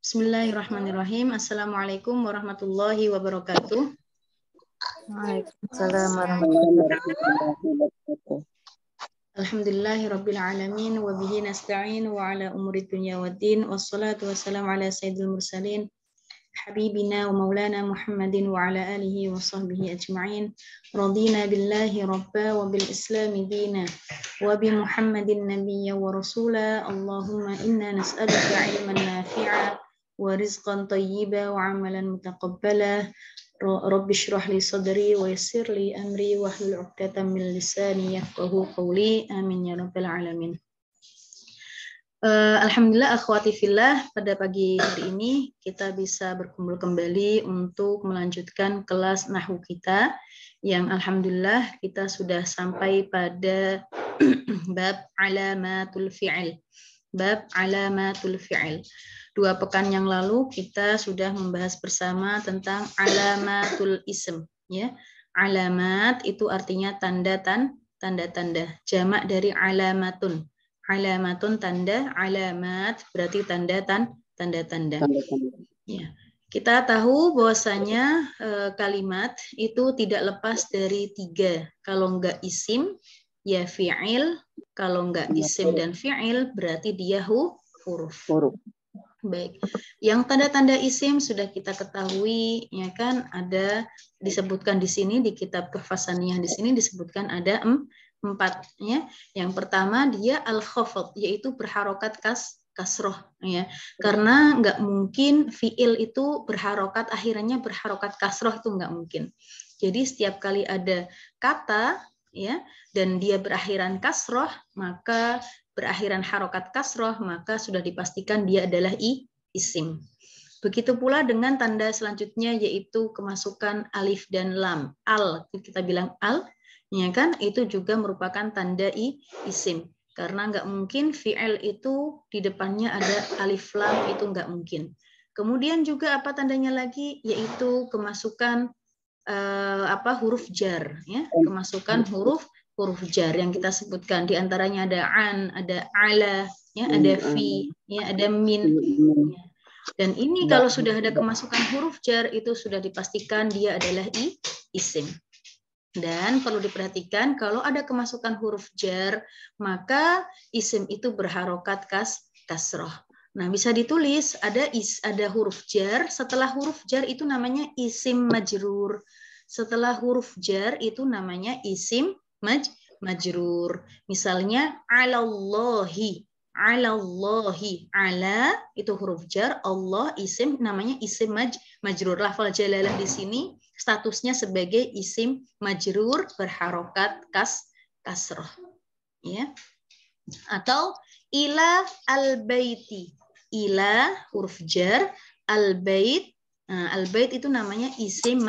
Bismillahirrahmanirrahim. Assalamualaikum warahmatullahi wabarakatuh. Waalaikumsalam warahmatullahi wabarakatuh. Alhamdulillahirabbil alamin wa bihi nasta'in wa ala umuri dunya waddin wassalatu wassalamu ala sayyidil mursalin habibina wa maulana Muhammadin wa ala alihi wa sahbihi ajma'in. Radina billahi rabba wa bil islami dina wa bi Muhammadin nabiyya wa rasula. Allahumma inna nas'aluka ilman nafi'a wa rizqan tayyiba wa amalan mutaqabbala. Rabbi shrah li sadri wa yassir li amri wa hlul 'uqdatam min lisani yafqahu qawli. Amin ya rabbal alamin. Alhamdulillah akhwati fillah, pada pagi hari ini kita bisa berkumpul kembali untuk melanjutkan kelas nahwu kita yang alhamdulillah kita sudah sampai pada bab alamatul fi'il. Bab alamatul fi'il. 2 pekan yang lalu kita sudah membahas bersama tentang alamatul ism, ya. Alamat itu artinya tanda-tanda, jamak dari alamatun. Alamatun tanda, alamat berarti tanda-tanda. Ya. Kita tahu bahwasanya kalimat itu tidak lepas dari 3. Kalau enggak isim, ya fi'il. Kalau enggak isim dan fi'il, berarti dia huruf. Baik. Yang tanda-tanda isim sudah kita ketahui, ya kan? Ada disebutkan di sini di kitab Tuhfah Saniyah, di sini disebutkan ada 4, ya. Yang pertama dia al-khafd, yaitu berharokat kasroh, ya. Karena nggak mungkin fiil itu berharokat akhirnya berharokat kasroh, itu nggak mungkin. Jadi setiap kali ada kata, ya, dan dia berakhiran kasroh, maka berakhiran harokat kasroh, maka sudah dipastikan dia adalah isim. Begitu pula dengan tanda selanjutnya, yaitu kemasukan alif dan lam. Al, kita bilang al, ya kan, itu juga merupakan tanda isim. Karena nggak mungkin fi'il itu di depannya ada alif lam, itu nggak mungkin. Kemudian juga apa tandanya lagi, yaitu kemasukan huruf jar, ya, kemasukan huruf jar yang kita sebutkan, di antaranya ada an, ada ala, ya, ada fi, ya, ada min. Ya. Dan ini kalau sudah ada kemasukan huruf jar itu sudah dipastikan dia adalah isim. Dan perlu diperhatikan kalau ada kemasukan huruf jar, maka isim itu berharokat kasroh. Nah, bisa ditulis ada huruf jar, setelah huruf jar itu namanya isim majrur. Setelah huruf jar itu namanya isim majrur. Misalnya alallahi, alallahi, ala itu huruf jar, Allah isim, namanya isim majrur. Lafal jalalah di sini statusnya sebagai isim majrur berharokat kasroh, ya. Atau ila al-baiti, ila huruf jar, al-bait. Nah, al-bait itu namanya isim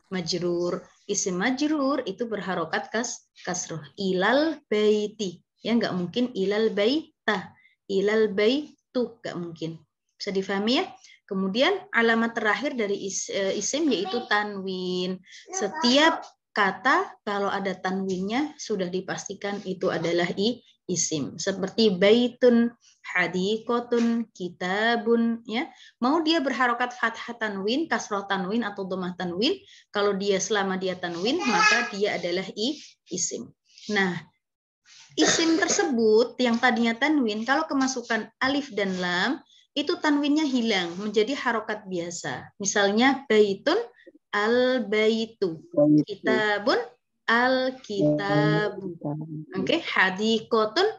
majrur. Isim majrur itu berharokat kasroh. Ilal baiti, ya, nggak mungkin ilal baita, ilal baitu, nggak mungkin. Bisa difahami, ya? Kemudian alamat terakhir dari isim yaitu tanwin. Setiap kata kalau ada tanwinnya sudah dipastikan itu adalah isim. Seperti baitun, hadikotun, kitabun, ya. Mau dia berharokat fathah tanwin, kasroh tanwin atau dhammah tanwin, kalau dia selama dia tanwin maka dia adalah isim. Nah, isim tersebut yang tadinya tanwin kalau kemasukan alif dan lam itu tanwinnya hilang menjadi harokat biasa. Misalnya baitun al-baitu, kitabun al-kitabu. Oke, hadikotun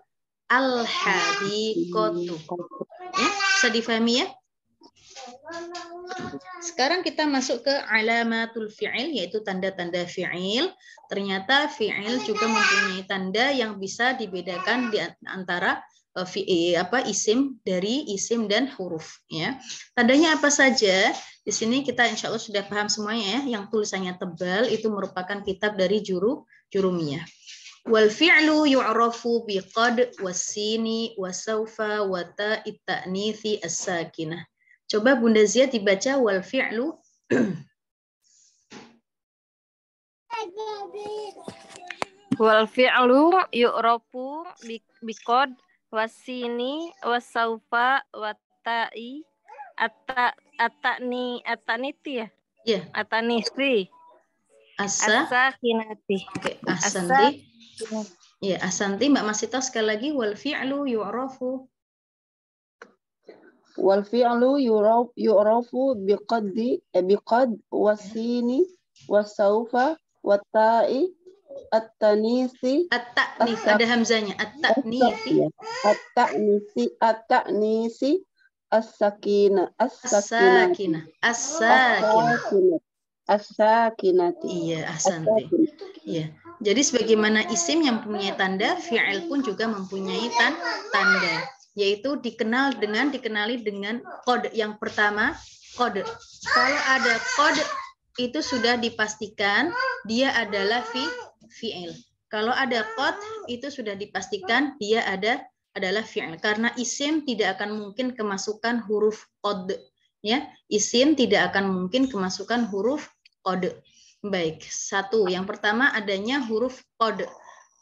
al-hadikotu. Ya, bisa difahami, ya? Sekarang kita masuk ke alamatul fi'il, yaitu tanda-tanda fi'il. Ternyata fi'il juga mempunyai tanda yang bisa dibedakan di antara isim dari isim dan huruf, ya. Tandanya apa saja? Di sini kita insya Allah sudah paham semuanya, ya. Yang tulisannya tebal itu merupakan kitab dari Jurumiyah. Wal fi'lu yu'rafu biqad wasini wasaufa wa ta'it ta'nithi as-sakinah. Coba Bunda Zia dibaca wal fi'lu. Wal fi'lu yu'rafu biqad wasini, wasaufa, watai, ataniti ya? Ya. Atanisi. As-sakinati. Oke, asanti. Ya, asanti Mbak Masita sekali lagi wal fi'lu yu'rafu. Wal fi'lu yu'rafu biqad wasini wasaufa watai at-tanisi At-ta'nif ada hamzanya. At-ta'nifi. At-ta'nisi as-sakinah As-sakinah. As-sakinah. As-sakinati. Iya, asanti. Iya. Jadi sebagaimana isim yang mempunyai tanda, fi'il pun juga mempunyai tanda, yaitu dikenali dengan kode. Yang pertama, kode. Kalau ada kode itu sudah dipastikan dia adalah fi'il. Kalau ada kode itu sudah dipastikan dia adalah fi'il. Karena isim tidak akan mungkin kemasukan huruf kode. Ya, isim tidak akan mungkin kemasukan huruf kode. Baik, satu. Yang pertama adanya huruf kode.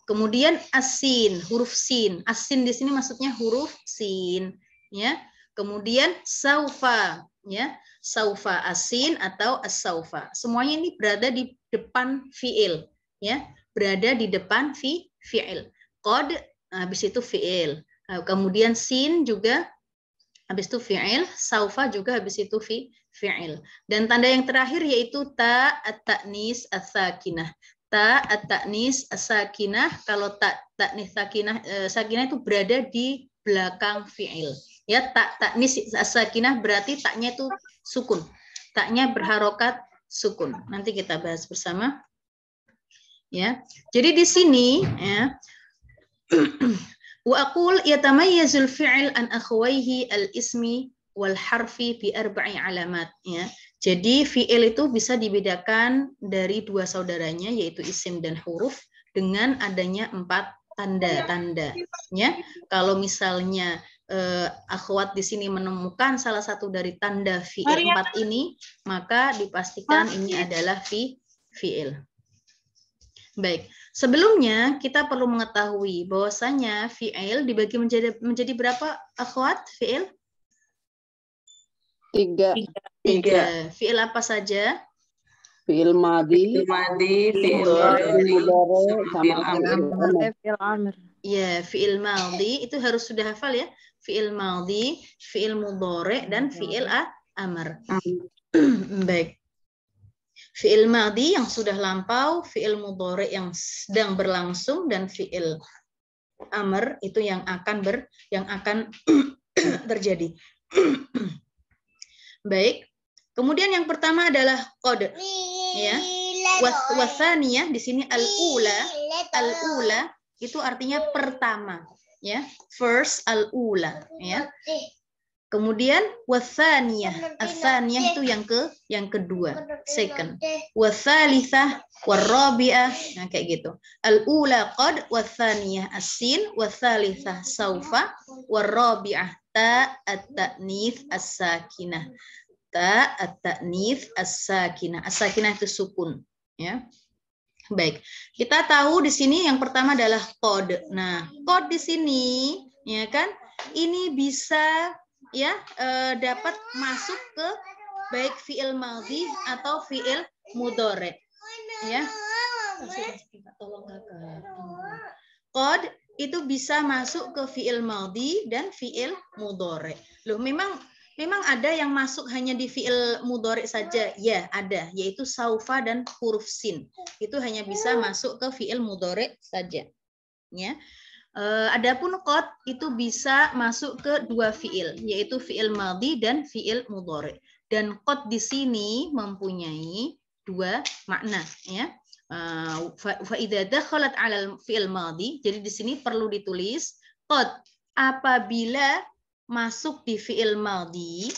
Kemudian asin, huruf sin. Asin di sini maksudnya huruf sin, ya. Kemudian saufa, ya. Saufa asin atau as-saufa. Semuanya ini berada di depan fiil, ya. Berada di depan fiil. Qad habis itu fiil. Kemudian sin juga habis itu fi'il, saufa juga habis itu fi'il. Dan tanda yang terakhir yaitu ta at-ta'nis as-sakinah. Ta at-ta'nis as-sakinah, kalau ta ta'nis sakinah itu berada di belakang fi'il. Ya, ta ta'nis as-sakinah berarti taknya itu sukun. Taknya berharokat sukun. Nanti kita bahas bersama. Ya. Jadi di sini ya wa aqul yatamayyazul fi'il an akhawaihi al-ismi wal harfi bi arba'i alamat, ya. Jadi fi'il itu bisa dibedakan dari dua saudaranya yaitu isim dan huruf dengan adanya 4 tanda-tanda, ya. Kalau misalnya akhwat di sini menemukan salah satu dari tanda fi'il 4 ini, maka dipastikan ini adalah fi'il. Baik, sebelumnya kita perlu mengetahui bahwasanya fi'il dibagi menjadi berapa akhwat fi'il? 3. Fi'il apa saja? Fi'il madhi, fi'il amr. Ya, fi'il madhi itu harus sudah hafal ya. Fi'il madhi, fi'il mudhari dan fi'il amr. Baik. Fi'il madhi yang sudah lampau, fi'il mudhari yang sedang berlangsung, dan fi'il amr itu yang akan terjadi. Baik. Kemudian yang pertama adalah qad. Ya. Wasaniyah di sini al-ula. Al-ula itu artinya pertama, ya. First, al-ula, ya. Kemudian wasaniyah, asaniyah itu yang kedua, second. Wasalisah, warabi'ah, nah kayak gitu. Al-ula qad, wasaniyah asin, wasalisah saufa, warabi'ah ta at-ta'nits as-sakinah. Ta at-ta'nits as-sakinah. As-sakinah itu sukun, ya. Baik. Kita tahu di sini yang pertama adalah qad. Nah, qad di sini, ya kan? Ini bisa ya dapat masuk ke baik fi'il madhi atau fi'il mudhari, ya. Qad itu bisa masuk ke fi'il madhi dan fi'il mudhari. Loh, memang ada yang masuk hanya di fi'il mudhari saja? Ya, ada, yaitu saufa dan huruf sin. Itu hanya bisa masuk ke fi'il mudhari saja, ya. Adapun qad itu bisa masuk ke dua fi'il, yaitu fi'il madhi dan fi'il mudhari. Dan qad di sini mempunyai dua makna, ya. Fa idza dakhalat 'alal fi'il madhi, jadi di sini perlu ditulis qad apabila masuk di fi'il madhi,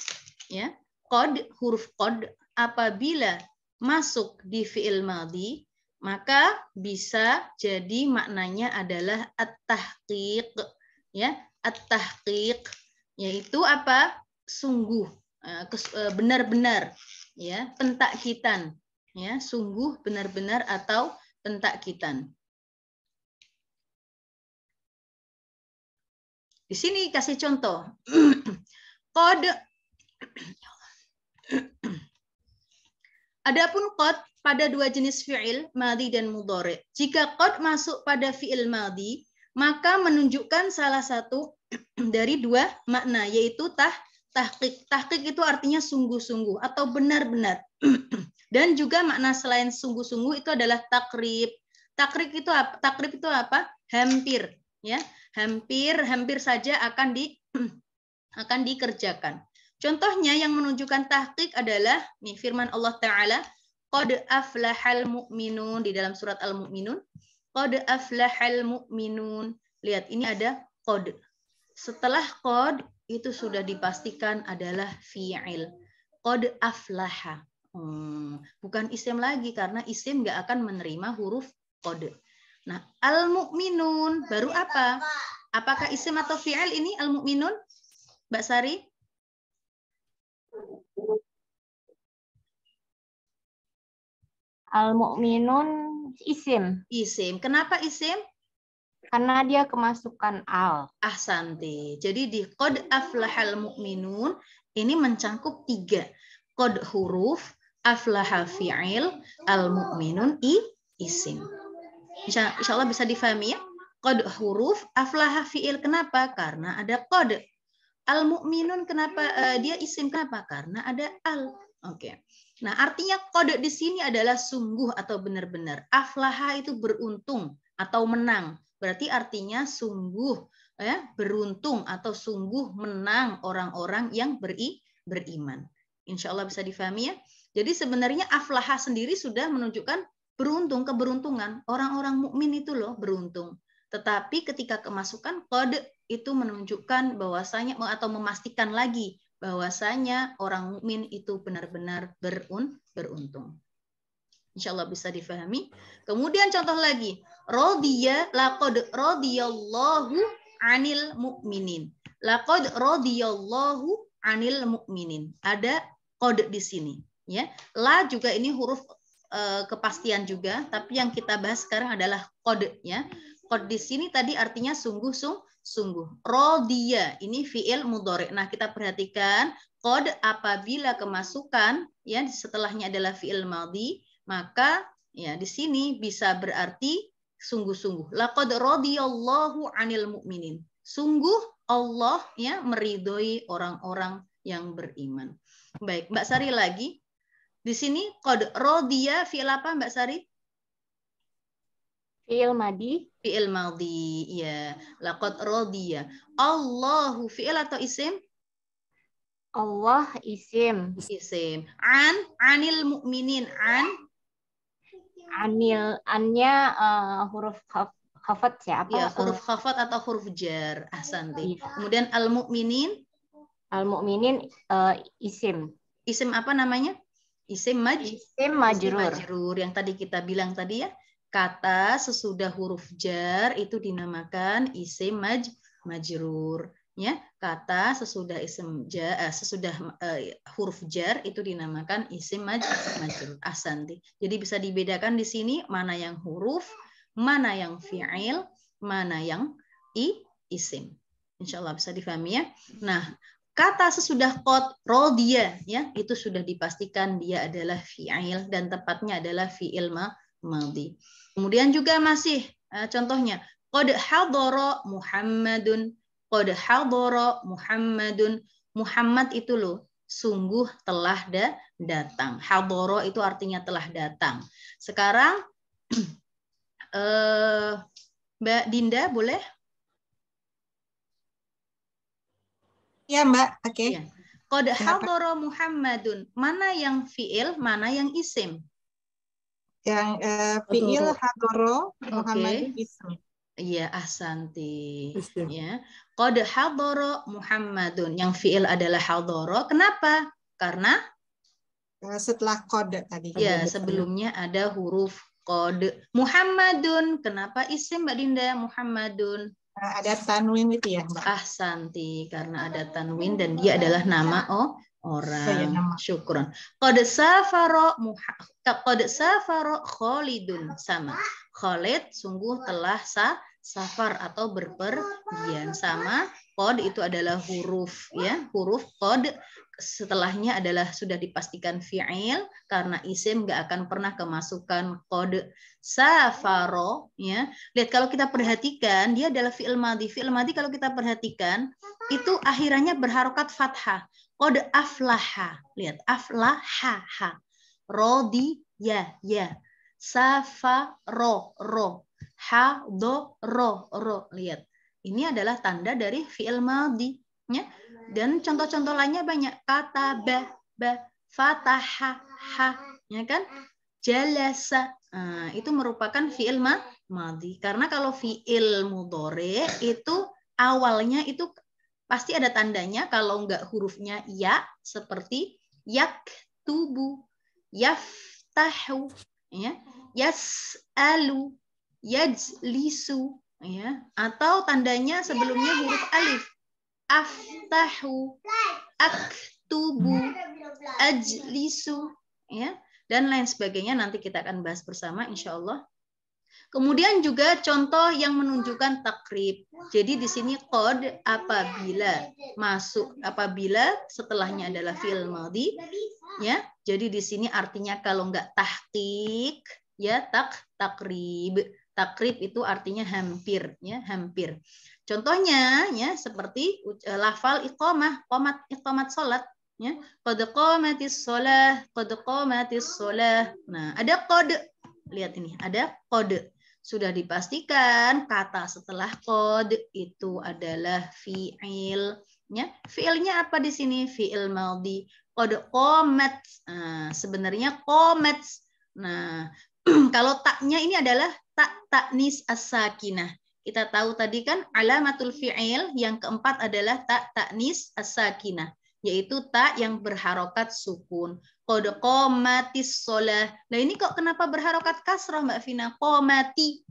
ya. Qad, huruf qad apabila masuk di fi'il madhi, maka bisa jadi maknanya adalah at-tahqiq, ya. At-tahqiq yaitu apa? Sungguh, benar-benar, ya, pentakitan, ya, sungguh benar-benar atau pentakitan. Di sini kasih contoh. Qad. Adapun qad pada dua jenis fi'il, madhi dan mudhari'. Jika qad masuk pada fi'il madhi, maka menunjukkan salah satu dari dua makna, yaitu tahqiq. Tahqiq itu artinya sungguh-sungguh atau benar-benar. Dan juga makna selain sungguh-sungguh itu adalah takrib. Takrib itu apa? Takrib itu apa? Hampir, ya. Hampir saja akan dikerjakan. Contohnya yang menunjukkan tahqiq adalah nih firman Allah Ta'ala, qad aflahal mu'minun di dalam surat Al-Mu'minun. Qad aflahal mu'minun. Lihat, ini ada qad. Setelah qad itu sudah dipastikan adalah fi'il. Qad aflaha. Bukan isim lagi karena isim nggak akan menerima huruf qad. Nah, al-mu'minun baru apa? Apakah isim atau fi'il ini al-mu'minun? Mbak Sari? Al-mu'minun isim. Isim. Kenapa isim? Karena dia kemasukan al. Ahsanti. Jadi di qad aflahal mu'minun ini mencangkup 3. Qad huruf, aflaha fi'il, al-mu'minun isim. Insya Allah bisa difahami ya? Qad huruf, aflaha fi'il. Kenapa? Karena ada qad. Al-mu'minun kenapa dia isim? Kenapa? Karena ada al. Oke. Nah, artinya qad di sini adalah sungguh atau benar-benar. Aflaha itu beruntung atau menang. Berarti artinya sungguh ya, beruntung atau sungguh menang orang-orang yang beriman. Insya Allah bisa difahami ya. Jadi sebenarnya aflaha sendiri sudah menunjukkan beruntung, keberuntungan. Orang-orang mukmin itu loh beruntung. Tetapi ketika kemasukan qad itu menunjukkan bahwasanya atau memastikan lagi bahwasanya orang mukmin itu benar-benar beruntung. Insya Allah bisa difahami. Kemudian contoh lagi, radiya laqad radiyallahu 'anil mu'minin. Laqad radiyallahu 'anil mu'minin. Ada qad di sini, ya. La juga ini huruf kepastian juga, tapi yang kita bahas sekarang adalah qad, ya. Qad di sini tadi artinya sungguh-sungguh. Radiya ini fi'il mudhari'. Nah, kita perhatikan qad apabila kemasukan ya setelahnya adalah fi'il madhi, maka ya di sini bisa berarti sungguh-sungguh. Laqad radiyallahu 'anil mu'minin. Sungguh Allah ya meridhoi orang-orang yang beriman. Baik, Mbak Sari lagi. Di sini qad radiya fi'il apa Mbak Sari? Fi'il madhi. Fi'il madhi, ya. Laqad radiya. Allahu fi'il atau isim? Allah isim. Isim. Anil mu'minin. Annya huruf khafat ya? Apa? Ya, huruf khafat atau huruf jar. Ahsanti. Iya. Kemudian al-mu'minin. Al-mu'minin isim. Isim apa namanya? Isim majrur. Majrur. Yang tadi kita bilang tadi ya. Kata sesudah huruf jar itu dinamakan isim majrur. Ya, kata sesudah huruf jar itu dinamakan isim majrur. Ahsanti. Jadi bisa dibedakan di sini mana yang huruf, mana yang fi'il, mana yang isim. Insya Allah bisa difahami ya. Nah, kata sesudah qad radiya ya itu sudah dipastikan dia adalah fi'il dan tepatnya adalah fi'il madhi. Kemudian juga masih contohnya qad hadara Muhammadun. Qad hadara Muhammadun. Muhammad itu loh sungguh telah datang. Hadara itu artinya telah datang. Sekarang Mbak Dinda boleh? Ya Mbak, oke. Ya. Qad hadara Muhammadun. Mana yang fi'il, mana yang isim? Yang fi'il hadoro Muhammadun isim. Iya, ahsanti. Ya. Qad hadara Muhammadun. Yang fi'il adalah hadara. Kenapa? Karena setelah qad tadi. Ya, sebelumnya ada huruf qad. Muhammadun. Kenapa isim Mbak Dinda? Muhammadun. Ada tanwin itu ya, Mbak. Ahsanti, karena ada tanwin dan dia adalah nama orang. Nama. Syukron. Qad safara Khalidun, sama. Khalid sungguh telah safar atau berpergian. Sama qad itu adalah huruf ya, huruf qad setelahnya adalah sudah dipastikan fi'il karena isim nggak akan pernah kemasukan qad. Safaro ya. Lihat kalau kita perhatikan dia adalah fi'il madhi. Fi'il madhi kalau kita perhatikan itu akhirannya berharokat fathah. Qad aflaha. Lihat aflaha. Rodi ya. Safa ro. Ha do ro. Lihat. Ini adalah tanda dari fi'il madhi ya. Dan contoh-contoh lainnya banyak. Kata ba fataha ha ya kan? Jalasa. Nah, itu merupakan fi'il madhi. Karena kalau fi'il mudhari itu awalnya itu pasti ada tandanya, kalau enggak hurufnya ya seperti yaktubu, yaftahu, ya, yas'alu, yajlisu, ya, atau tandanya sebelumnya huruf alif. Aftahu, aktubu, ajlisu, ya, dan lain sebagainya nanti kita akan bahas bersama insya Allah. Kemudian juga contoh yang menunjukkan takrib. Jadi di sini qad apabila setelahnya adalah fi'il madhi ya. Jadi di sini artinya kalau enggak tahqiq ya takrib. Takrib itu artinya hampir ya, hampir. Contohnya ya seperti lafal iqamah, iqamat salat ya. Qad qamatis shalah, qad qamatis shalah. Nah, ada qad. Lihat ini, ada qad. Sudah dipastikan kata setelah qad itu adalah fi'il ya. Fi'ilnya apa di sini? Fi'il madhi. Qad qamat. Nah, sebenarnya qamat. Nah, kalau taknya ini adalah tak taknis as-sakinah. Kita tahu tadi kan alamatul fi'il yang keempat adalah tak taknis as-sakinah, yaitu tak yang berharokat sukun. Qad qamatis shalah. Nah, ini kok kenapa berharokat kasrah Mbak Vina? Qamati.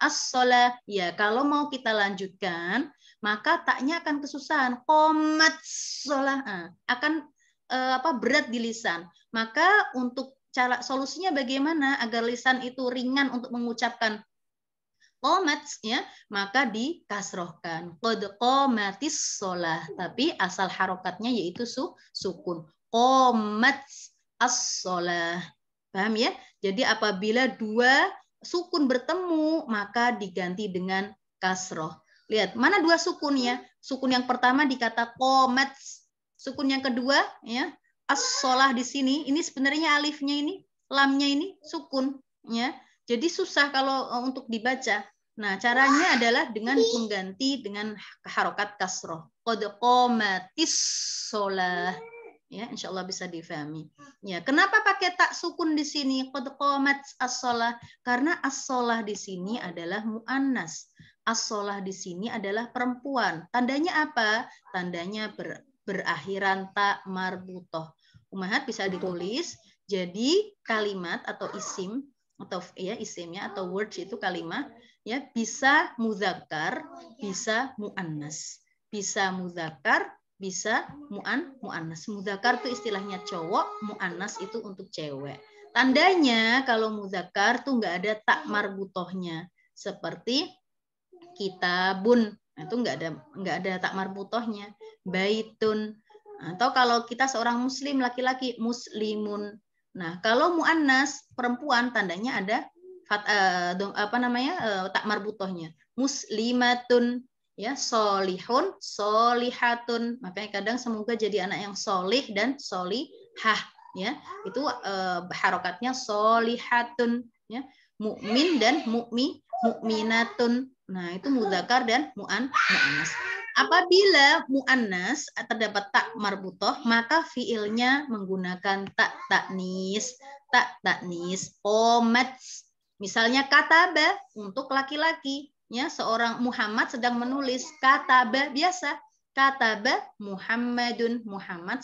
As-shalah. Ya, kalau mau kita lanjutkan, maka taknya akan kesusahan. Qamat shalah. Akan berat di lisan. Maka untuk cara solusinya bagaimana agar lisan itu ringan untuk mengucapkan qamat ya, maka dikasrohkan. Qad qamatis shalah, tapi asal harokatnya yaitu sukun. Qamat as-shalah. Paham ya? Jadi apabila dua sukun bertemu maka diganti dengan kasroh. Lihat, mana dua sukunnya? Sukun yang pertama di kata qamat. Sukun yang kedua ya, as-shalah di sini. Ini sebenarnya alifnya ini, lamnya ini sukun ya. Jadi susah kalau untuk dibaca. Nah, caranya adalah dengan mengganti dengan harokat kasroh. Qad qamatis shalah. Ya, insya Allah bisa difahami. Ya, kenapa pakai tak sukun di sini? Qad qamat as-shalah. Karena as-shalah di sini adalah muannas. As-shalah di sini adalah perempuan. Tandanya apa? Tandanya berakhiran tak marbutoh. Ummahat bisa ditulis. Jadi kalimat atau isim atau ya isimnya atau words itu kalimat ya bisa mudzakkar, bisa muannas. Bisa mudzakkar, bisa muannas. Mudzakkar itu istilahnya cowok, muannas itu untuk cewek. Tandanya kalau mudzakkar tuh nggak ada tak marbutohnya. Seperti kitabun, itu nggak ada tak marbutohnya. Baitun. Atau kalau kita seorang muslim laki-laki, muslimun. Nah, kalau muannas perempuan tandanya ada tak marbutohnya. Muslimatun ya, solihun, solihatun. Makanya kadang semoga jadi anak yang solih dan solihah ya. Itu harokatnya solihatun ya. Mukmin dan mukminatun. Nah, itu mudzakkar dan muannas. Apabila muannas terdapat tak marbutoh, maka fiilnya menggunakan tak taknis. Tak taknis. Qomat. Misalnya kataba untuk laki-laki. Ya, seorang Muhammad sedang menulis. Kataba biasa. Kataba Muhammadun. Muhammad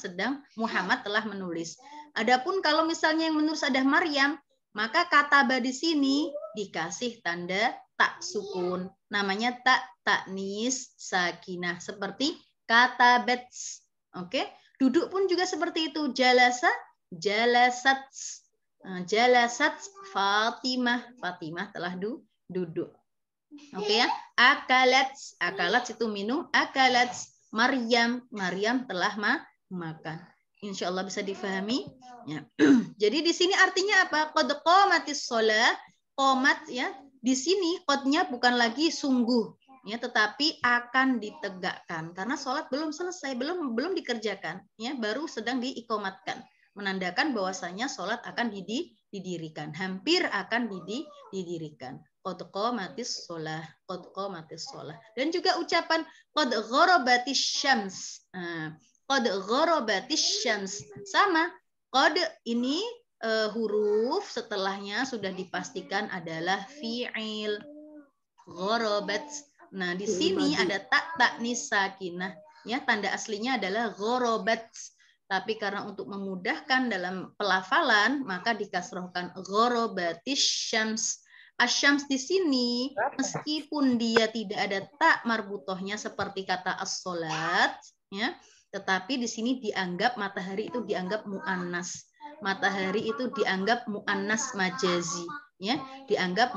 telah menulis. Adapun kalau misalnya yang menulis ada Maryam, maka kataba di sini dikasih tanda tak sukun. Namanya tak taknis sakinah. Seperti katabat. Oke. Duduk pun juga seperti itu. Jalasa, jalasat. Jalasat Fatimah. Fatimah telah duduk. Oke ya. Akalat, akalat itu minum. Akalat, Maryam, Maryam telah makan. Insya Allah bisa difahami. Ya. Jadi di sini artinya apa? Qad qamatis shalah, qomat ya. Di sini qadnya bukan lagi sungguh ya, tetapi akan ditegakkan karena sholat belum selesai, belum dikerjakan ya, baru sedang diikomatkan, menandakan bahwasanya sholat akan didirikan, hampir akan didirikan. Qad qamatis shalah, qad qamatis shalah. Dan juga ucapan qad gharabatis syams. Qad gharabatis syams sama. Qad ini huruf setelahnya sudah dipastikan adalah fi'il. Gharabat. Nah, di sini ada tak sakinah ya, tanda aslinya adalah gharabat. Tapi karena untuk memudahkan dalam pelafalan, maka dikasrohkan gharabatis syams. Asyams di sini meskipun dia tidak ada tak marbutohnya seperti kata as-sholat ya, tetapi di sini dianggap matahari itu dianggap muannas. Matahari itu dianggap muannas majazi ya, dianggap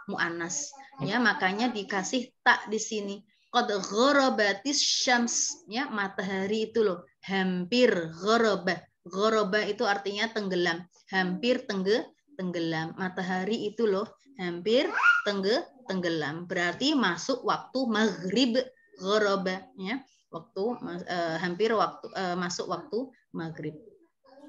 muannas ya, makanya dikasih tak di sini. Qad gharabatis syams ya, matahari itu loh hampir gharabah. Gharabah itu artinya tenggelam, hampir tenggelam. Matahari itu loh hampir tenggelam. Berarti masuk waktu maghrib, gharabah ya. Waktu hampir waktu masuk waktu maghrib.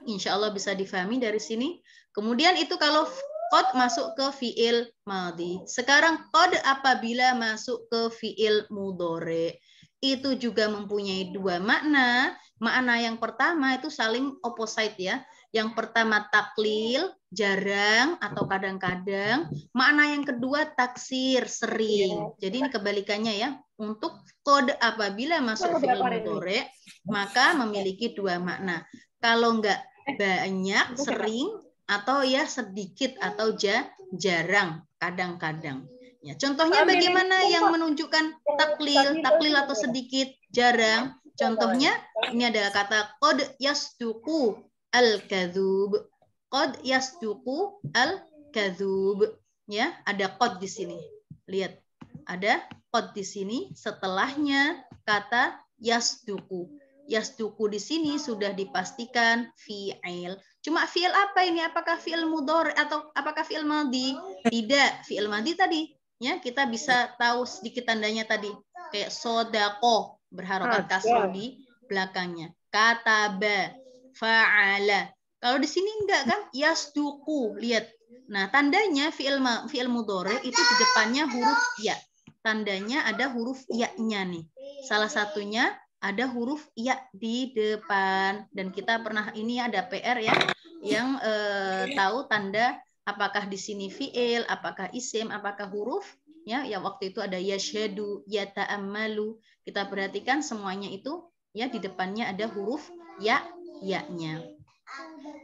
Insya Allah bisa difahami dari sini. Kemudian itu kalau qad masuk ke fi'il madhi. Sekarang qad apabila masuk ke fi'il mudhari, itu juga mempunyai dua makna. Makna yang pertama itu saling opposite ya. Yang pertama taklil, jarang atau kadang-kadang. Makna yang kedua taksir, sering. Jadi ini kebalikannya ya. Untuk qad apabila masuk fi'il mudhari, maka memiliki dua makna. Kalau enggak banyak, sering, atau ya sedikit atau jarang, kadang-kadang. Ya, contohnya bagaimana yang menunjukkan taklil atau sedikit, jarang. Contohnya ini adalah kata qad yasduqu al-kadzub. Qad yasduqu al-kadzub. Ya, ada qad di sini. Lihat, ada qad di sini setelahnya kata yasduqu. Yasduqu di sini sudah dipastikan fi'il. Cuma fi'il apa ini? Apakah fi'il mudhari atau apakah fi'il madhi? Tidak, fi'il madhi tadi. Ya, kita bisa tahu sedikit tandanya tadi. Kayak sodaqo, berharokat kasroh di belakangnya. Kataba, fa'ala. Kalau di sini enggak kan? Yasduqu, lihat. Nah, tandanya fi'il mudhari itu di depannya huruf ya. Tandanya ada huruf ya-nya nih. Salah satunya ada huruf ya di depan, dan kita pernah ini ada PR ya yang tahu tanda apakah di sini fi'il, apakah isim, apakah huruf ya. Yang waktu itu ada yashhadu, yata'ammalu. Kita perhatikan semuanya itu ya di depannya ada huruf ya-nya.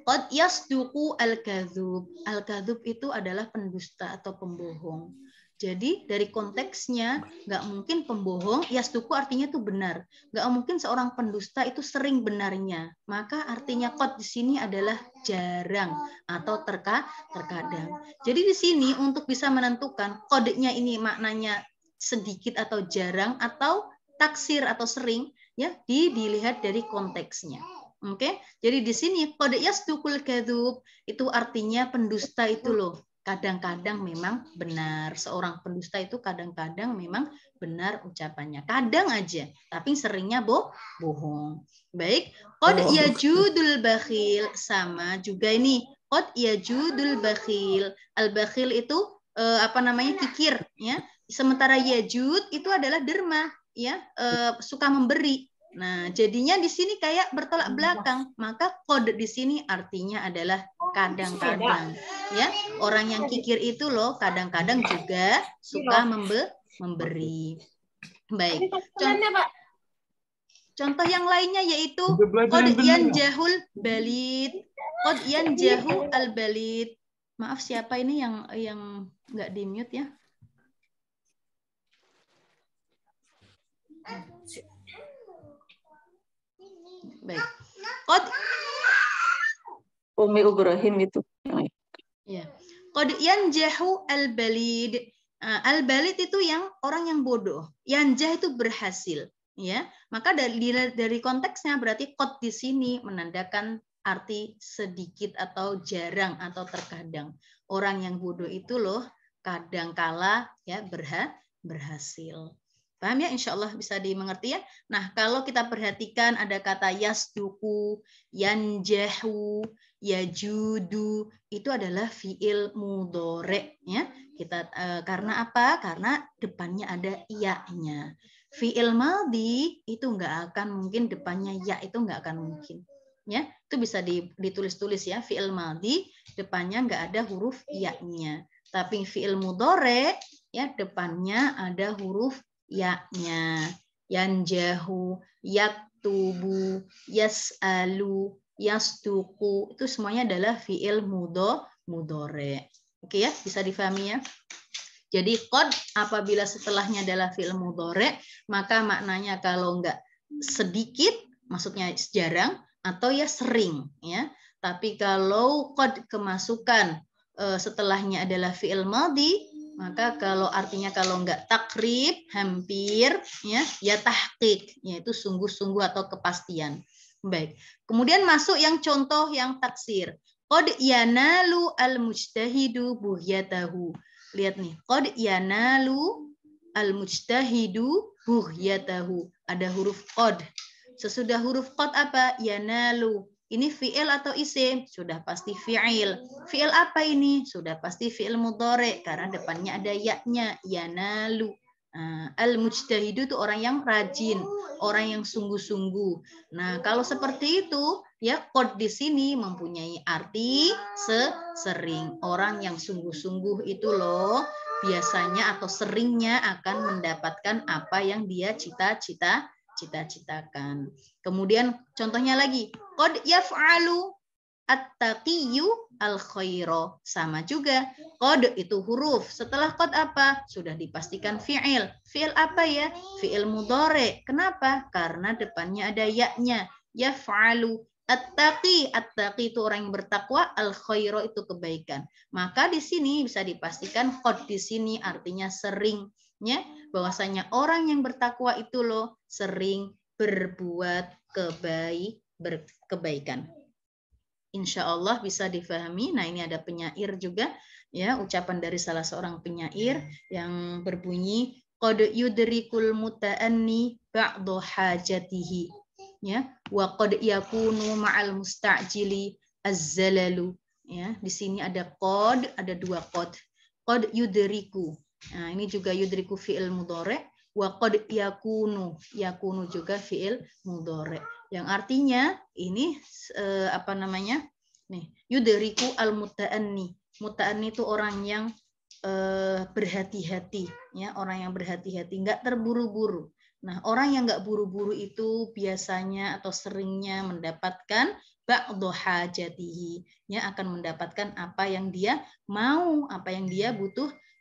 Qad yasduqu al-kadzub. Al-kadzub itu adalah pendusta atau pembohong. Jadi dari konteksnya nggak mungkin pembohong, yasduqu artinya itu benar. Nggak mungkin seorang pendusta itu sering benarnya. Maka artinya qad di sini adalah jarang atau terkadang. Jadi di sini untuk bisa menentukan qadnya ini maknanya sedikit atau jarang atau taksir atau sering ya, dilihat dari konteksnya. Oke, jadi di sini qad yasduqul kadzub itu artinya pendusta itu loh kadang-kadang memang benar. Seorang pendusta itu kadang-kadang memang benar ucapannya. Kadang aja, tapi seringnya bohong. Baik, qad yajudul bakhil sama juga ini. Qad yajudul bakhil. Al-bakhil itu kikir ya. Sementara yajud itu adalah derma ya, suka memberi. Nah, jadinya di sini kayak bertolak belakang. Maka qad di sini artinya adalah kadang-kadang. Ya, orang yang kikir itu loh kadang-kadang juga suka memberi. Baik. Contoh yang lainnya yaitu qad yanjahul balid. Qad yanjahu al balid. Maaf, siapa ini yang nggak di-mute ya? Baik. Qad Umi Ibrahim itu. Ya. Qad yanjahu al-balid. Al-balid itu yang orang yang bodoh, yanjah itu berhasil, ya. Maka dari konteksnya berarti qad di sini menandakan arti sedikit atau jarang atau terkadang. Orang yang bodoh itu loh kadangkala ya berhasil. Paham ya? Insya Allah bisa dimengerti ya. Nah, kalau kita perhatikan ada kata yasduku, yanjahu, yajudu, itu adalah fiil mudhore ya. Kita karena apa? Karena depannya ada ya-nya. Fiil madhi itu nggak akan mungkin depannya ya, itu nggak akan mungkin. Ya, itu bisa ditulis-tulis ya. Fiil madhi depannya nggak ada huruf ya-nya. Tapi fiil mudhore ya depannya ada huruf ya-nya. Yanjahu, yaktubu, yas'alu, yasduku, itu semuanya adalah fiil mudhore. Oke ya, bisa difahami ya. Jadi qad apabila setelahnya adalah fiil mudhore, maka maknanya kalau enggak sedikit, maksudnya jarang, atau ya sering ya. Tapi kalau qad kemasukan setelahnya adalah fiil madhi, maka kalau artinya kalau enggak takrib, hampir, ya tahqiq, yaitu sungguh-sungguh atau kepastian. Baik. Kemudian masuk yang contoh yang taksir. Qad yanalu al-mujtahidu buhyatahu. Lihat nih, qad yanalu al-mujtahidu buhyatahu. Ada huruf qad. Sesudah huruf qad apa? Yanalu. Ini fi'il atau isim? Sudah pasti fi'il. Fi'il apa ini? Sudah pasti fi'il mudhore karena depannya ada ya-nya, yanalu. Al-mujtahidu itu orang yang rajin, orang yang sungguh-sungguh. Nah, kalau seperti itu, ya qad di sini mempunyai arti sering. Orang yang sungguh-sungguh itu loh, biasanya atau seringnya akan mendapatkan apa yang dia cita-citakan. Kemudian contohnya lagi, qad yaf'alu at-taqiyyu al-khaira. Sama juga, qad itu huruf. Setelah qad apa? Sudah dipastikan fi'il. Fi'il apa ya? Fi'il mudhore. Kenapa? Karena depannya ada ya-nya. Yaf'alu. At-taqi. At-taqi itu orang yang bertakwa, al-khaira itu kebaikan. Maka di sini bisa dipastikan qad di sini artinya sering. Ya, bahwasanya orang yang bertakwa itu loh sering berbuat kebaikan. Insya Allah bisa difahami. Nah, ini ada penyair juga ya, ucapan dari salah seorang penyair yang berbunyi qad yudrikul muta'anni ba'dhu hajatihi ya wa qad yakunu ma'al musta'jili az-zalalu ya. Di sini ada qad, ada dua qad. Qad yudriku. Nah, ini juga yudriku fi'il mudhore, wa qad yakunu. Yakunu juga fi'il mudhore. Yang artinya ini apa namanya? Nih, yudriku al-muta'anni. Muta'anni itu orang yang berhati-hati ya, orang yang berhati-hati, enggak terburu-buru. Nah, orang yang enggak buru-buru itu biasanya atau seringnya mendapatkan ba'dhu hajatihi, ya akan mendapatkan apa yang dia mau, apa yang dia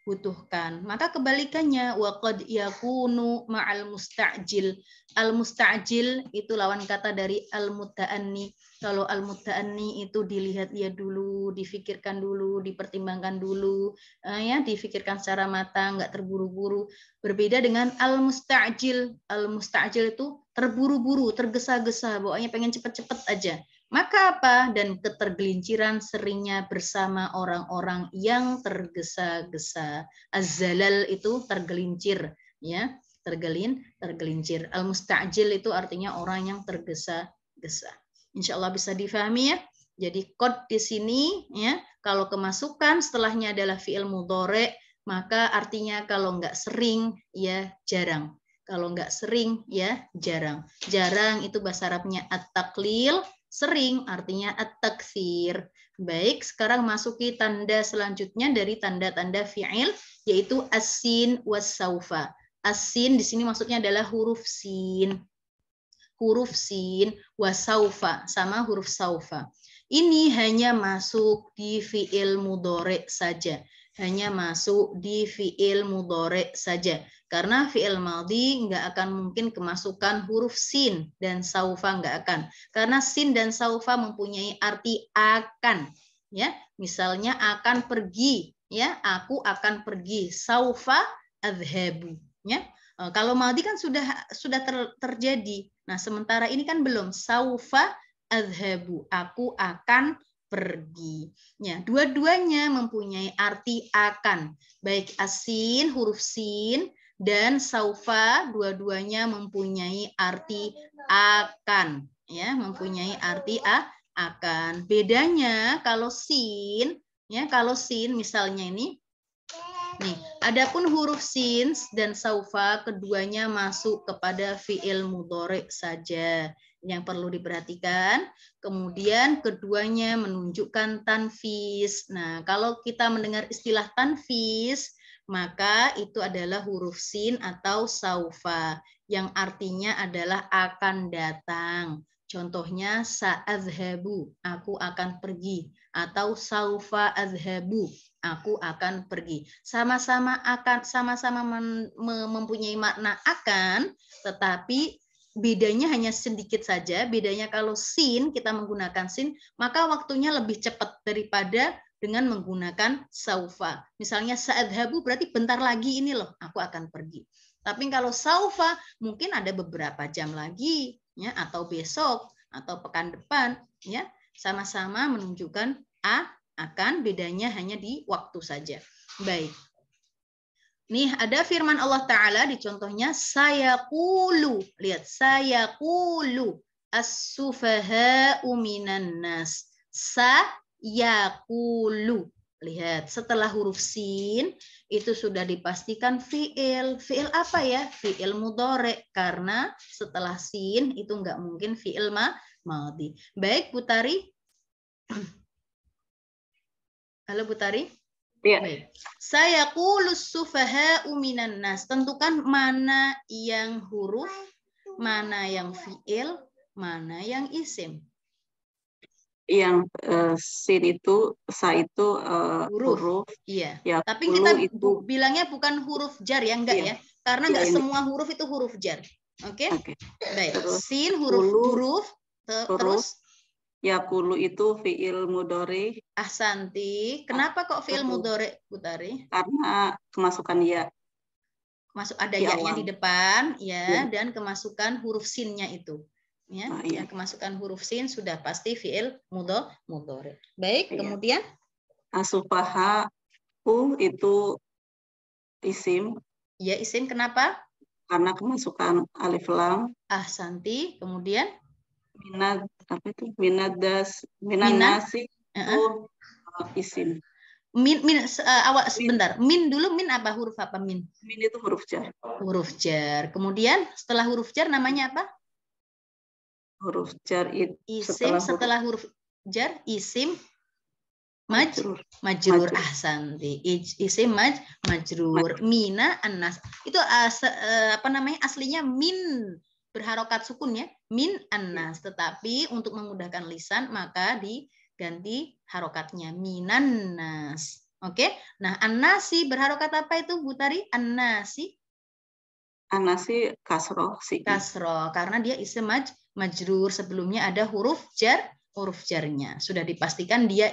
butuhkan. Maka kebalikannya, wa qad yakunu ma'al musta'jil. Al-musta'jil itu lawan kata dari al-muta'anni. Kalau al-muta'anni itu dilihat-lihat dulu, difikirkan dulu, dipertimbangkan dulu, ya difikirkan secara matang, nggak terburu-buru. Berbeda dengan al-musta'jil. Al-musta'jil itu terburu-buru, tergesa-gesa, pokoknya pengen cepet-cepet aja. Maka apa? Dan ketergelinciran seringnya bersama orang-orang yang tergesa-gesa. Az-zalal itu tergelincir, ya, tergelincir. Al-musta'jil itu artinya orang yang tergesa-gesa. Insya Allah bisa difahami ya. Jadi qad di sini ya, kalau kemasukan setelahnya adalah fi'il mudhore, maka artinya kalau enggak sering ya jarang. Kalau enggak sering ya jarang. Jarang itu bahasa Arabnya at-taqlil. Sering artinya at-taktsir. Baik, sekarang masuki tanda selanjutnya dari tanda-tanda fi'il, yaitu as-sin was-saufa. As-sin di sini maksudnya adalah huruf sin. Huruf sin was-saufa sama huruf saufa. Ini hanya masuk di fi'il mudhore saja. Hanya masuk di fi'il mudhore saja. Karena fi'il madhi nggak akan mungkin kemasukan huruf sin dan saufa nggak akan. Karena sin dan saufa mempunyai arti akan. Ya, misalnya akan pergi. ya, aku akan pergi. Saufa adhabu, ya. Kalau madhi kan sudah terjadi. Nah, sementara ini kan belum. Saufa adhabu, aku akan pergi. Ya, dua-duanya mempunyai arti akan. Baik asin, huruf sin, dan saufa, dua-duanya mempunyai arti akan. Ya, mempunyai arti akan. Bedanya kalau sin, ya, kalau sin misalnya ini, nih, adapun huruf sin dan saufa keduanya masuk kepada fiil mudhari saja. Yang perlu diperhatikan, kemudian keduanya menunjukkan tanfis. Nah, kalau kita mendengar istilah tanfis, maka itu adalah huruf sin atau saufa yang artinya adalah akan datang. Contohnya sa'adhabu, aku akan pergi, atau saufa adhabu, aku akan pergi. Sama-sama akan, sama-sama mempunyai makna akan, tetapi bedanya hanya sedikit saja. Bedanya kalau sin, kita menggunakan sin, maka waktunya lebih cepat daripada dengan menggunakan saufa. Misalnya sa'adhabu berarti bentar lagi ini loh, aku akan pergi. Tapi kalau saufa mungkin ada beberapa jam lagi, ya, atau besok atau pekan depan, ya, sama-sama menunjukkan akan, bedanya hanya di waktu saja. Baik. Nih ada firman Allah Ta'ala di contohnya sayaqulu. Lihat, sayaqulu as-sufaha'u minan nas. Sayaqulu. Lihat, setelah huruf sin itu sudah dipastikan fiil. Fiil apa ya? Fiil mudhari, karena setelah sin itu enggak mungkin fiil madhi. Baik, Bu Tari. Halo Bu Tari. Ya. Baik. Sayaqulus sufaha'u minan nas. Tentukan mana yang huruf, mana yang fiil, mana yang isim. Yang sin itu, sa itu huruf. Iya. Ya, tapi kita itu bilangnya bukan huruf jar ya, enggak ya? Karena enggak semua huruf itu huruf jar. Oke? Baik. Terus, sin huruf, terus yaqulu itu fiil mudhari. Ahsanti. Kenapa kok fiil mudhari, Bu Tari? Karena kemasukan ya. Masuk ada ya-nya di depan, ya, dan kemasukan huruf sinnya itu. Ya, yang kemasukan huruf sin sudah pasti fiil mudhari. Baik, kemudian As-sufaha'u itu isim. Ya, isim. Kenapa? Karena kemasukan alif lam. Ahsanti. Kemudian Minad, apa itu? Minaddas, minannasi itu isim. Awal sebentar. Min dulu, min apa? Huruf apa min? Min itu huruf jar. Huruf jar. Kemudian setelah huruf jar namanya apa? Huruf jar itu isim setelah huruf jar, isim majrur. Ahsanti. Isim majrur. Mina annas. Itu apa namanya? Aslinya min berharokat sukun ya. Min annas. Tetapi untuk memudahkan lisan maka diganti harokatnya minan nas. Oke. Nah, annasi berharokat apa itu Bu Tari? Annasi. Annasi kasroh sih. Kasroh karena dia isim majrur, sebelumnya ada huruf jarnya. Sudah dipastikan dia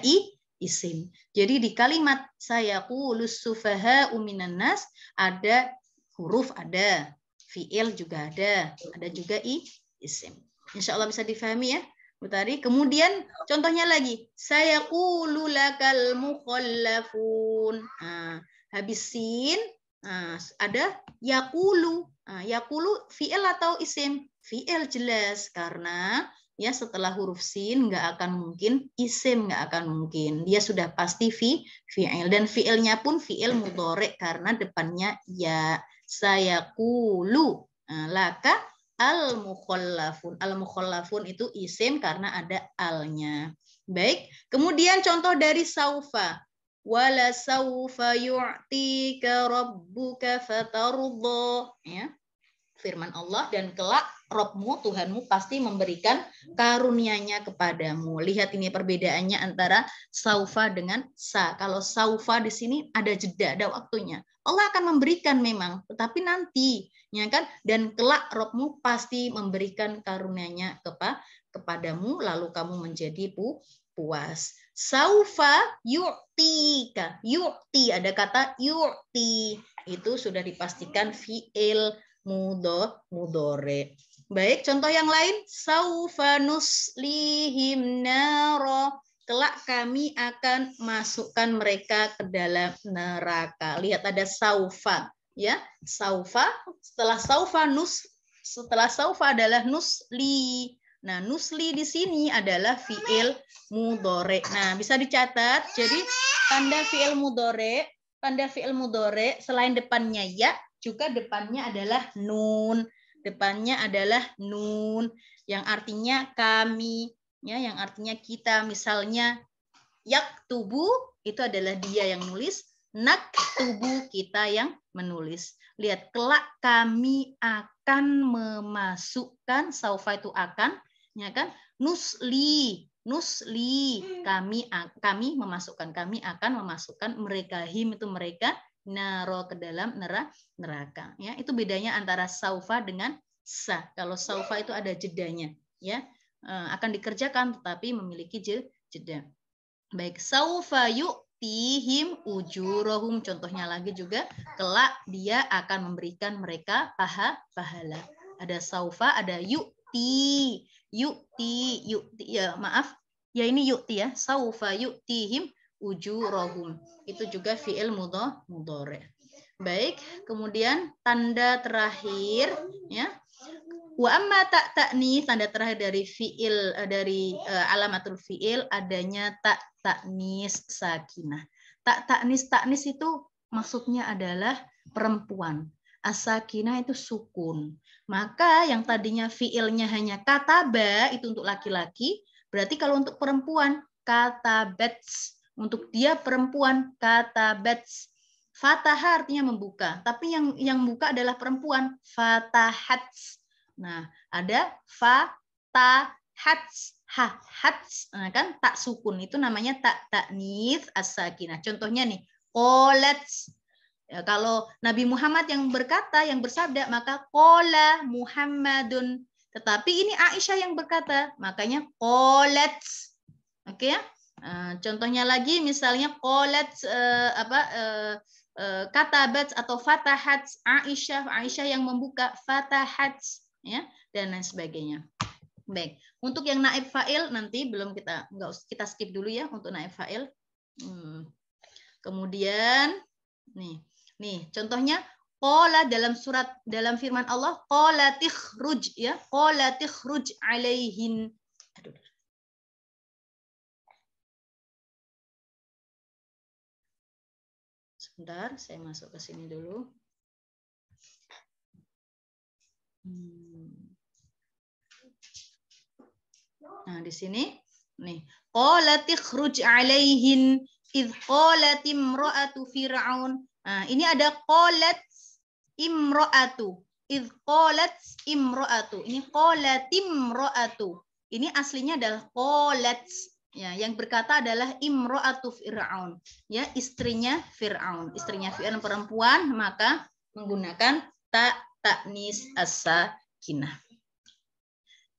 isim. Jadi di kalimat sayaqulus sufaha'u minan nas ada huruf, ada fiil juga ada juga isim. Insya Allah bisa difahami ya, Bu Tari. Kemudian contohnya lagi, sayaqulu lakal mukhallafun. Habis sin ada yaqulu. Yaqulu fiil atau isim? Fiil jelas, karena ya setelah huruf sin nggak akan mungkin isim, nggak akan mungkin. Dia sudah pasti fiil, dan fiilnya pun fiil mudhari karena depannya ya. Sayaqulu laka al-mukhallafun. Al-mukhallafun itu isim karena ada alnya. Baik, kemudian contoh dari saufa. Wala saufa yu'tika rabbuka fatardha. Ya. Firman Allah, dan kelak Robmu, Tuhanmu pasti memberikan karunia-Nya kepadamu. Lihat ini perbedaannya antara saufa dengan sa. Kalau saufa di sini ada jeda, ada waktunya. Allah akan memberikan memang, tetapi nanti, ya kan? Dan kelak Robmu pasti memberikan karunia-Nya kepadamu, lalu kamu menjadi puas. Saufa yu'tika. Yu'ti, ada kata yu'ti. Itu sudah dipastikan fi'il mudhari. Baik, contoh yang lain. Saufa nuslihim naro. Kelak kami akan masukkan mereka ke dalam neraka. Lihat ada saufa, ya. Saufa, setelah saufa adalah nusli. Nah, nusli di sini adalah fi'il mudhari. Nah, bisa dicatat. Jadi tanda fi'il mudhari selain depannya ya, juga depannya adalah nun. Depannya adalah nun yang artinya kami, ya, yang artinya kita. Misalnya yaktubu itu adalah dia yang nulis, naktubu kita yang menulis. Lihat, kelak kami akan memasukkan, saufa itu akan, ya kan? Nusli kami memasukkan, kami akan memasukkan, mereka him itu mereka, naro ke dalam neraka, ya. Itu bedanya antara saufa dengan sa. Kalau saufa itu ada jedanya, ya, akan dikerjakan tetapi memiliki jeda. Baik, saufa yu'tihim ujurahum, contohnya lagi juga kelak dia akan memberikan mereka pahala. Ada saufa, ada yu'ti ya, maaf ya, ini yu'ti ya, saufa yu'tihim ujurahum, itu juga fi'il mudhari. Baik, kemudian tanda terakhir, ya, wa amma ta'nis, tanda terakhir dari fi'il, dari alamatul fi'il, adanya ta'nis sakinah. Ta'nis itu maksudnya adalah perempuan. As-sakinah itu sukun. Maka yang tadinya fi'ilnya hanya kataba, itu untuk laki-laki, berarti kalau untuk perempuan, katabats. Untuk dia perempuan, katabats. Fataha artinya membuka, tapi yang buka adalah perempuan, fatahats. Nah, ada fatahats, hats, nah kan tak sukun, itu namanya ta'nis as-sakinah. Contohnya nih, qolats. Ya, kalau Nabi Muhammad yang berkata, yang bersabda, maka qola Muhammadun. Tetapi ini Aisyah yang berkata, makanya qolats. Oke ya? Contohnya lagi misalnya qolats katabat atau fatahat Aisyah yang membuka, fatahat, ya, dan lain sebagainya. Baik, untuk yang naib fa'il nanti belum kita skip dulu ya untuk naib fa'il. Kemudian nih contohnya qala dalam firman Allah, qala tikhruj, ya, qala tikhruj alaihin. Sebentar, saya masuk ke sini dulu. Nah, di sini nih, qalat ikhruj alaihin idh qalat imra'atu fir'aun. Nah, ini ada qalat imra'atu, idh qalat imra'atu. Ini qalat imra'atu. Ini aslinya adalah qalat. Ya, yang berkata adalah imra'atu fir'aun, ya, istrinya Fir'aun. Istrinya Fir'aun perempuan, maka menggunakan ta'nis as-sakinah.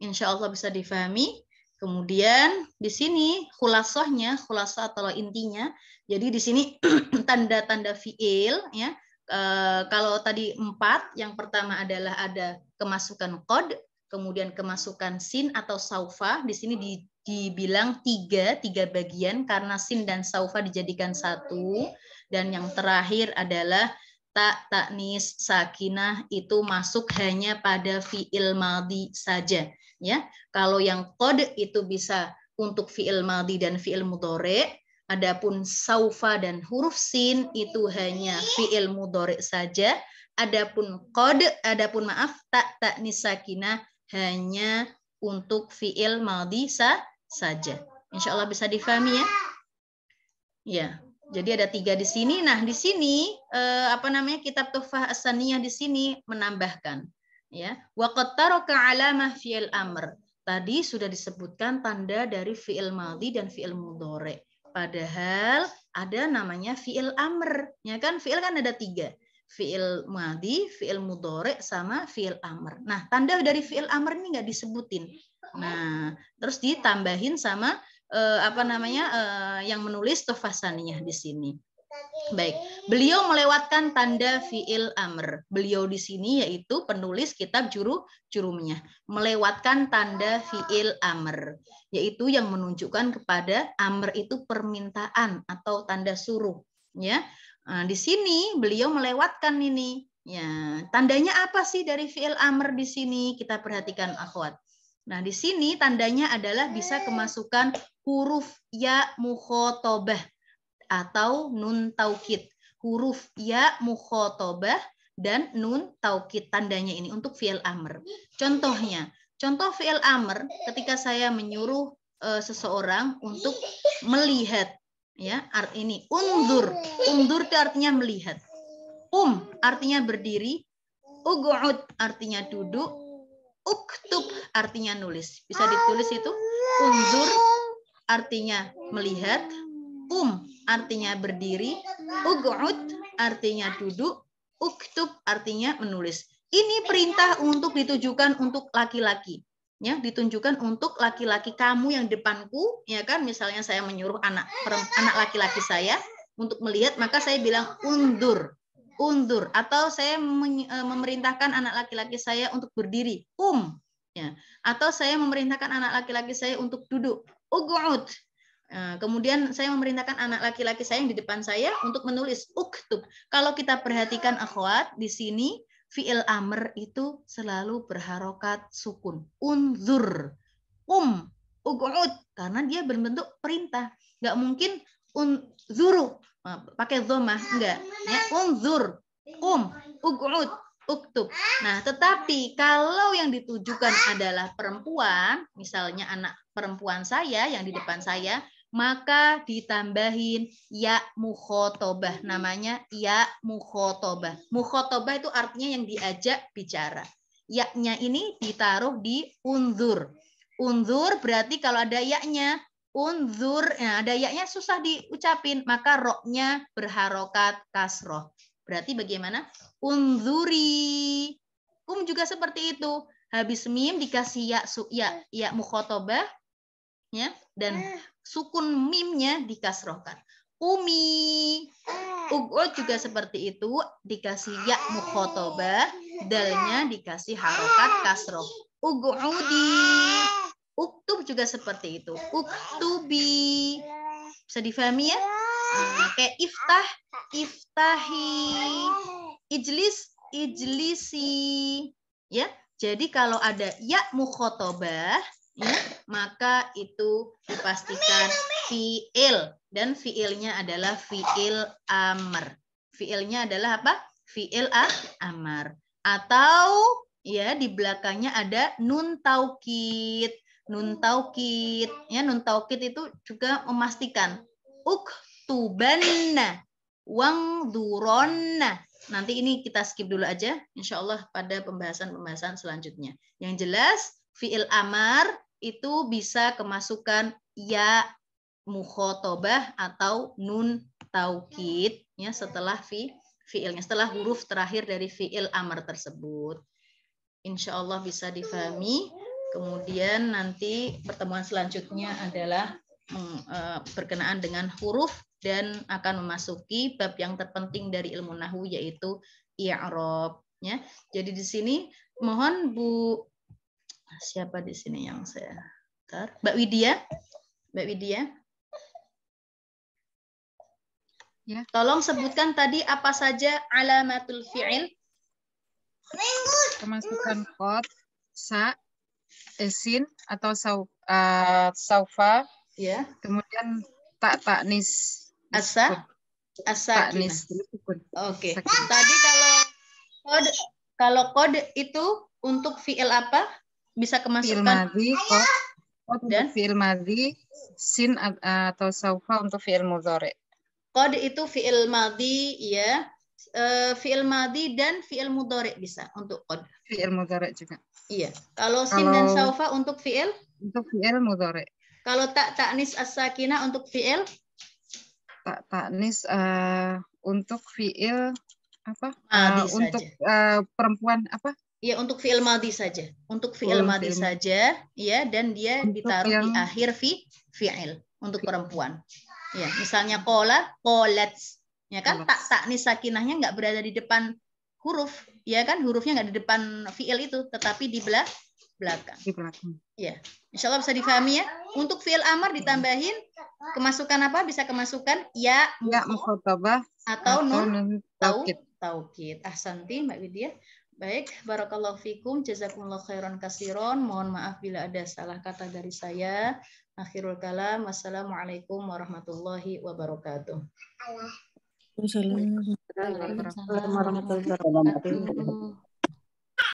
Insya Allah bisa difahami. Kemudian di sini khulasah atau intinya. Jadi di sini tanda-tanda fi'il, ya. Kalau tadi 4, yang pertama adalah ada kemasukan qad, kemudian kemasukan sin atau saufa. Di sini dibilang tiga bagian karena sin dan saufa dijadikan satu. Dan yang terakhir adalah ta'nis sakinah, itu masuk hanya pada fi'il madhi saja, ya. Kalau yang qad itu bisa untuk fi'il madhi dan fi'il mudhari. Adapun saufa dan huruf sin itu hanya fi'il mudhari saja. Adapun qad, ta'nis sakinah hanya untuk fi'il madhi saja. Insya Allah bisa difahami ya. Ya, jadi ada 3 di sini. Nah, di sini kitab Tuhfah As-Saniyah di sini menambahkan, ya, wa qad taraka alamah fi'il amr. Tadi sudah disebutkan tanda dari fi'il madhi dan fi'il mudhari. Padahal ada namanya fi'il amr, ya kan? Fi'il kan ada 3. Fi'il madhi, fi'il mudhari, sama fi'il amr. Nah, tanda dari fi'il amr ini nggak disebutin. Nah, terus ditambahin sama yang menulis tuhfah saniyah di sini. Baik, beliau melewatkan tanda fiil amr. Beliau di sini yaitu penulis kitab Jurumiyah, melewatkan tanda fiil amr, yaitu yang menunjukkan kepada amr itu permintaan atau tanda suruh. Ya, nah, di sini beliau melewatkan ini. Ya, tandanya apa sih dari fiil amr di sini? Kita perhatikan, akhwat. Nah, di sini tandanya adalah bisa kemasukan huruf ya mukhotabah atau nun taukid. Huruf ya mukhotabah dan nun taukid, tandanya ini untuk fi'il amr. Contohnya, contoh fi'il amr ketika saya menyuruh seseorang untuk melihat, ya, ini unzur. Unzur itu artinya melihat. Artinya berdiri, ug'ud artinya duduk, uktub artinya nulis. Bisa ditulis itu. Unzur artinya melihat, artinya berdiri, ug'ud artinya duduk, uktub artinya menulis. Ini perintah untuk ditujukan untuk laki-laki. Ya, ditunjukkan untuk laki-laki, kamu yang depanku, ya kan? Misalnya saya menyuruh anak laki-laki saya untuk melihat, maka saya bilang undur. Atau saya memerintahkan anak laki-laki saya untuk berdiri, ya. Atau saya memerintahkan anak laki-laki saya untuk duduk, ug'ud. Kemudian saya memerintahkan anak laki-laki saya yang di depan saya untuk menulis, uktub. Kalau kita perhatikan, akhwat, di sini fi'il amr itu selalu berharokat sukun. Unzur, ug'ud, karena dia berbentuk perintah. Nggak mungkin unzuru pakai dhammah, enggak. Ya, unzur, ug'ud, uktub. Nah, tetapi kalau yang ditujukan adalah perempuan, misalnya anak perempuan saya yang di depan saya, maka ditambahin ya mukhotabah, namanya ya mukhotabah. Mukhotabah itu artinya yang diajak bicara. Ya-nya ini ditaruh di unzur. Unzur berarti kalau ada ya-nya, unzur, nah ada ya-nya susah diucapin, maka ro-nya berharokat kasroh. Berarti bagaimana? Unzuri. Juga seperti itu. Habis mim dikasih ya mukhotabah, ya, dan sukun mimnya dikasrohkan. Umi. Ug'ud juga seperti itu, dikasih ya mukhotabah, dalnya dikasih harokat kasroh. Ug'udi. Uktub juga seperti itu. Uktubi. Bisa difahami ya? Kayak iftah, iftahi. Ijlis, ijlisi. Ya, jadi kalau ada ya mukhotabah, ya, maka itu dipastikan fi'il, dan fi'ilnya adalah fi'il amr. Fi'ilnya adalah apa? Fi'il amr. Atau ya di belakangnya ada nun taukid. Nun taukid, ya, nun taukid itu juga memastikan uktubanna, wangduronna. Nanti ini kita skip dulu aja, insya Allah pada pembahasan selanjutnya. Yang jelas fi'il amar itu bisa kemasukan ya mukhotabah atau nun taukid, ya, setelah fi'ilnya, setelah huruf terakhir dari fi'il amar tersebut. Insya Allah bisa difahami. Kemudian nanti pertemuan selanjutnya adalah berkenaan dengan huruf dan akan memasuki bab yang terpenting dari ilmu nahwu, yaitu i'rab, ya. Jadi di sini mohon Bu, siapa di sini yang saya Mbak Widya. Ya. Tolong sebutkan tadi apa saja alamatul fi'il. Kemasukan qad, sa, sin atau saufa, ya. Kemudian ta'nis, as-sakinah. Oke. Tadi kalau qad itu untuk fi'il apa? Bisa kemasukan fi'il madhi, qad untuk fi'il madhi, sin atau saufa untuk fi'il mudhari. Qad itu fi'il madhi, ya. Fi'il madhi dan fi'il mudhari bisa untuk qad. Fi'il mudhari juga. Iya. Kalau sin dan saufa untuk fi'il? Untuk fi'il mudhari. Kalau ta'nis as-sakinah untuk fi'il? Ta'nis untuk fi'il apa? Madhi untuk saja. Perempuan apa? Ya, untuk fi'il madhi saja. Untuk fi'il madhi saja, ya, dan dia ditaruh di akhir fi'il untuk perempuan. Ya, misalnya qola, qolats. Ya kan? Tak nih sakinahnya nggak berada di depan huruf, ya kan? Hurufnya nggak di depan fi'il itu, tetapi di belakang. Di belakang. Ya, insya Allah bisa difahami ya. Untuk fi'il amar ditambahin kemasukan apa? Bisa kemasukan ya mukhatabah atau nun taukid. Ahsanti Mbak Widya. Baik, barakallahu fikum, jazakumullah khairan kasiron. Mohon maaf bila ada salah kata dari saya. Akhirul kalam, wassalamualaikum warahmatullahi wabarakatuh. Waalaikumsalam warahmatullahi wabarakatuh.